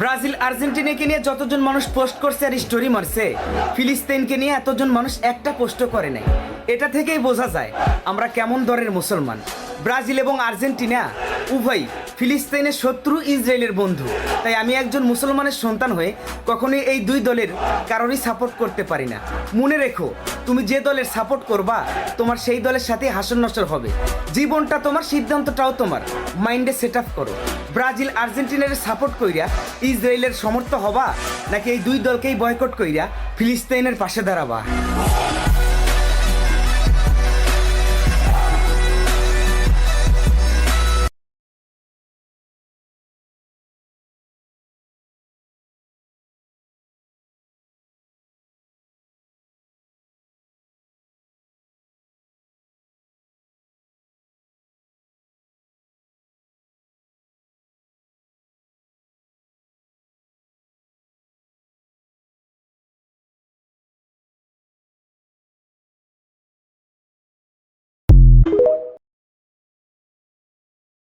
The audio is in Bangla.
ব্রাজিল আর্জেন্টিনাকে নিয়ে যতজন মানুষ পোস্ট করছে আর স্টোরি মারছে, ফিলিস্তিনকে নিয়ে এতজন মানুষ একটা পোস্টও করে নাই। এটা থেকেই বোঝা যায় আমরা কেমন দরের মুসলমান। ব্রাজিল এবং আর্জেন্টিনা উভয় ফিলিস্তিনের শত্রু, ইসরায়েলের বন্ধু। তাই আমি একজন মুসলমানের সন্তান হয়ে কখনোই এই দুই দলের কারোরই সাপোর্ট করতে পারি না। মনে রেখো, তুমি যে দলের সাপোর্ট করবা তোমার সেই দলের সাথে হাসর নসর হবে। জীবনটা তোমার, সিদ্ধান্তটাও তোমার। মাইন্ডে সেট আপ করো। ব্রাজিল আর্জেন্টিনার সাপোর্ট কইরা ইসরায়েলের সমর্থ হবা, নাকি এই দুই দলকেই বয়কট কইরা ফিলিস্তিনের পাশে দাঁড়াবা?